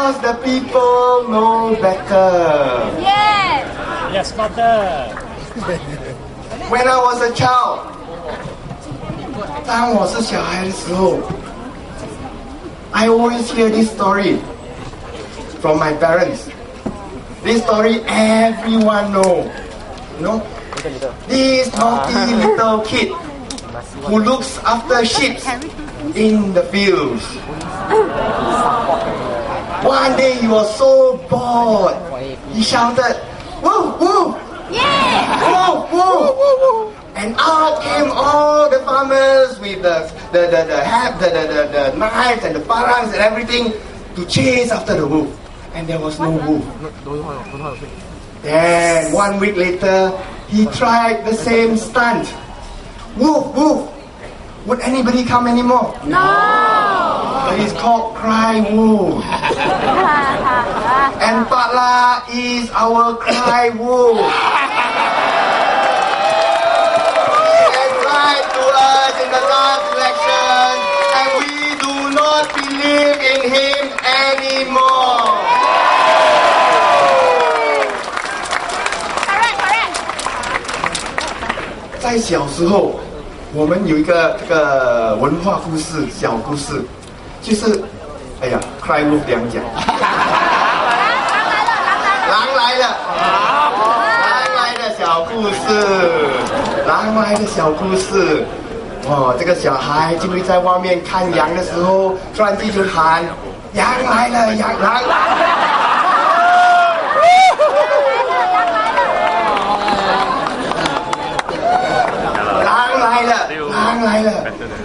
Because the people know better. Yes. Yes, father. When I was a child, 当我是小孩的时候 I always hear this story from my parents. This story everyone know. You know? This naughty little kid who looks after sheep in the fields. One day he was so bored. He shouted, "Woo, woo! Yeah. Woo, woo, woo!" And out came all the farmers with the knives and the parangs and everything to chase after the wolf. And there was no wolf. Then 1 week later, he tried the same stunt. Wolf, wolf! Would anybody come anymore? No. But it's called cry wolf. And Patla is our cry wolf. To us in the last election, and we do not believe in him anymore. Correct. 在小时候，我们有一个这个文化故事，小故事，就是，哎呀 ，cry wolf 这样讲，狼来了，小故事，狼来的小故事。哦，这个小孩就会在外面看羊的时候，突然间就喊：“羊来了，羊来了！”狼来了，狼来了！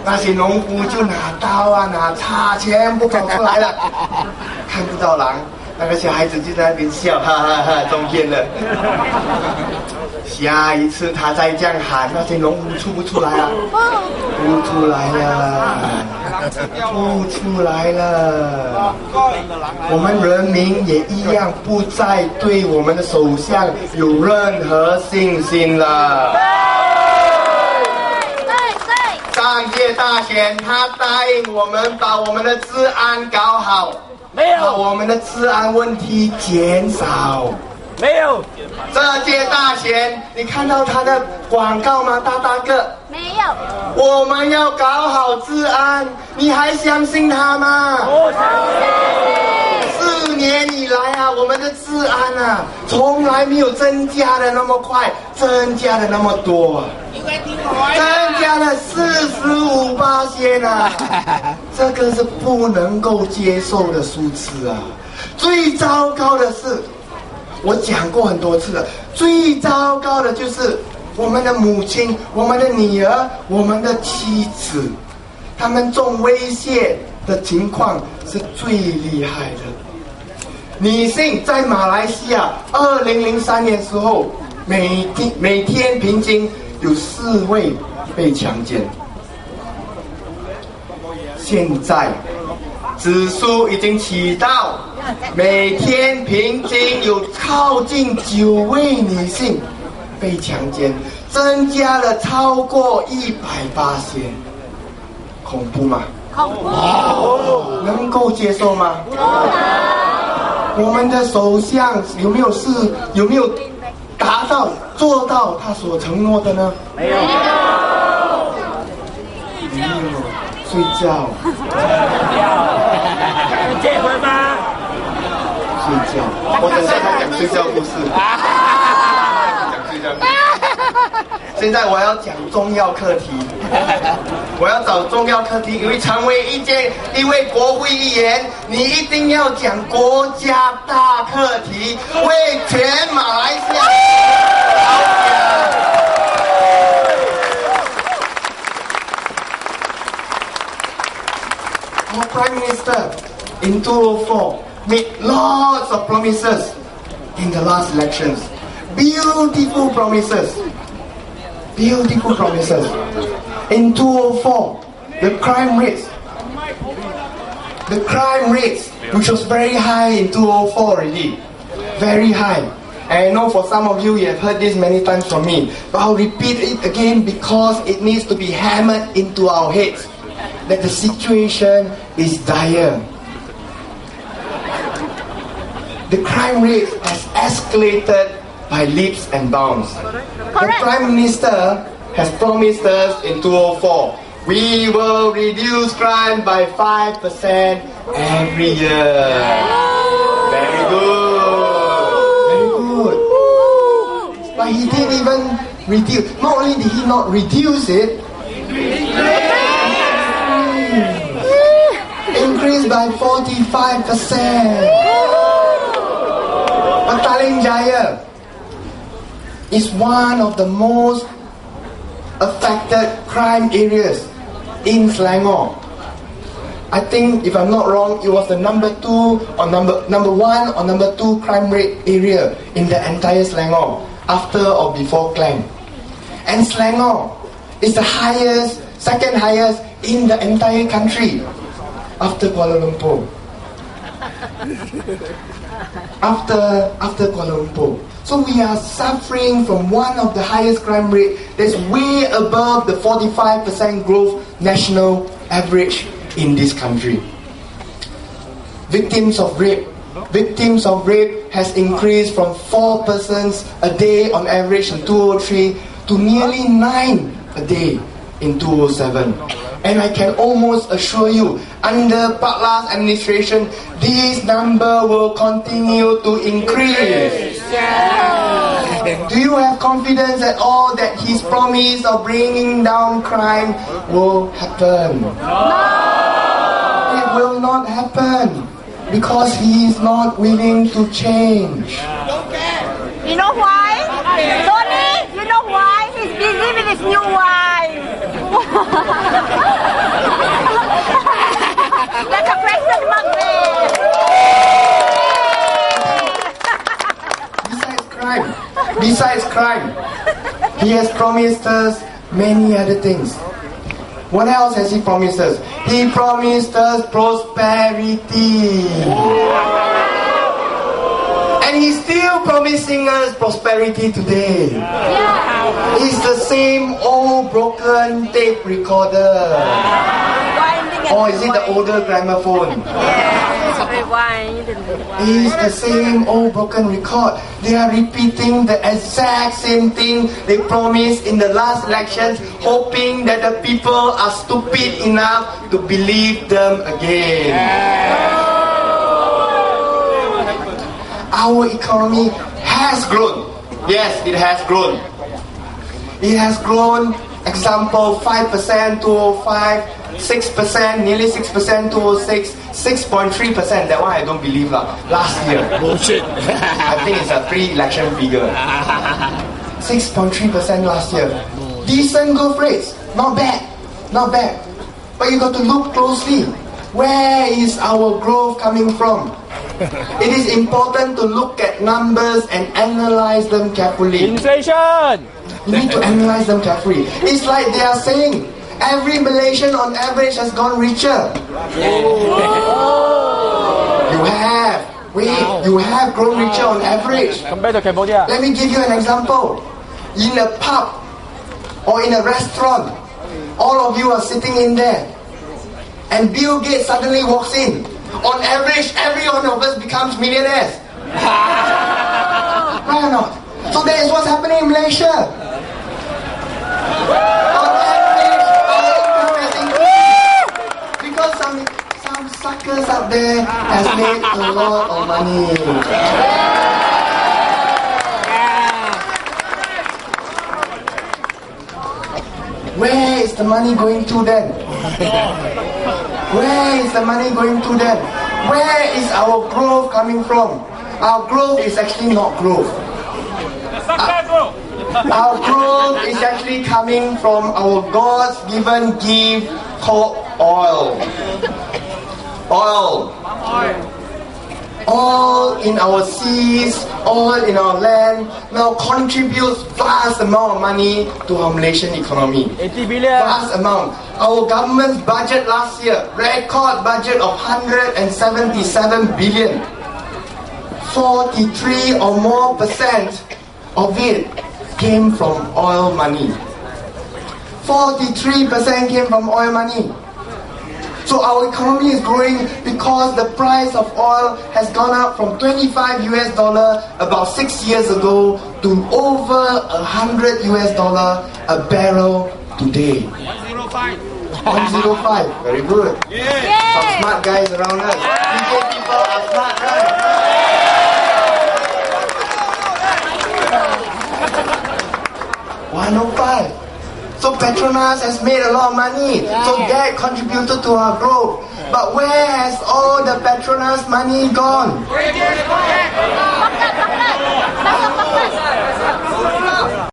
那些农夫就拿刀啊，拿叉，全部跑出来了，看不到狼。那个小孩子就在那边笑，哈哈哈，中间了。下一次他再这样喊，那些农夫出不出来啊？不出来了，不出来了。我们人民也一样，不再对我们的首相有任何信心了。对。上届大选，他答应我们把我们的治安搞好。没有，把我们的治安问题减少。没有。这届大选，你看到他的广告吗，大哥？没有。我们要搞好治安，你还相信他吗？不相信。4年以来啊，我们的治安啊，从来没有增加的那么快，增加的那么多。增加了45%啊！这个是不能够接受的数字啊！最糟糕的是，我讲过很多次了，最糟糕的就是我们的母亲、我们的女儿、我们的妻子，他们中威胁的情况是最厉害的。女性在马来西亚2003年时候，每天平均有4位被强奸，现在指数已经起到每天平均有靠近9位女性被强奸，增加了超过100%，恐怖吗？恐怖。能够接受吗？我们的首相有没有做到他所承诺的呢？没有。睡觉。结婚吗？睡觉。我等下他讲睡觉故事。讲睡觉故事。现在我要讲重要课题。我要找重要课题，因为成为一位国会议员，你一定要讲国家大课题，为全马来西亚着想。Our Prime Minister in 2004 made lots of promises in the last elections. Beautiful promises. Beautiful promises. In 2004, the crime rates, which was very high in 2004 already, very high. And I know for some of you have heard this many times from me, but I'll repeat it again because it needs to be hammered into our heads that the situation is dire. the crime rate has escalated by leaps and bounds. The Prime Minister has promised us in 2004, we will reduce crime by 5% every year. Very good. Very good. But he didn't even reduce. Not only did he not reduce it, increased by 45%. Petaling Jaya is one of the most affected crime areas in Selangor. I think, if I'm not wrong, it was the number 1 or number 2 crime rate area in the entire Selangor, after or before Klang. And Selangor is the highest, second highest in the entire country, after Kuala Lumpur. After Kuala Lumpur. So we are suffering from one of the highest crime rate that's way above the 45% growth national average in this country. Victims of rape has increased from 4 persons a day on average in 2003 to nearly 9 a day in 2007. And I can almost assure you, under Pak Lah's administration, this number will continue to increase. Do you have confidence that all that his promise of bringing down crime will happen? No! It will not happen because he is not willing to change. You know why? Tony, you know why? He's busy with his new wife. Like a question mark there. Besides crime, he has promised us many other things. What else has he promised us? He promised us prosperity. And he's still promising us prosperity today. It's the same old broken tape recorder. Or is it the older gramophone? It's the same old broken record. They are repeating the exact same thing they promised in the last elections, hoping that the people are stupid enough to believe them again. Our economy has grown. Yes, it has grown. It has grown. Example, 5% 2005, 6%, nearly 6% 2006, 6.3%. That one I don't believe last year. Bullshit. I think it's a pre-election figure. 6.3% last year. Decent growth rates. Not bad. Not bad. But you got to look closely. Where is our growth coming from? It is important to look at numbers and analyze them carefully. Inflation! You need to analyze them carefully. It's like they are saying, every Malaysian on average has gone richer. You have grown richer on average. Compared to Cambodia. Let me give you an example. In a pub or in a restaurant, all of you are sitting in there, and Bill Gates suddenly walks in. On average, every one of us becomes millionaires. Right or not? So that is what's happening in Malaysia. On average, our income has increased because some suckers out there has made a lot of money. Where is the money going to then? Where is the money going to then? Where is our growth coming from? Our growth is actually not growth. Our growth is actually coming from our God's given gift called oil. Oil. All in our seas, all in our land, now contributes vast amount of money to our Malaysian economy. 80 billion. Vast amount. Our government's budget last year, record budget of 177 billion. 43 or more % of it came from oil money. 43% came from oil money. So our economy is growing because the price of oil has gone up from $25 about 6 years ago to over $100 a barrel today. 105. Very good. Some smart guys around us. PJ people are smart, right? 105. So Petronas has made a lot of money. So that contributed to our growth. But where has all the Petronas money gone?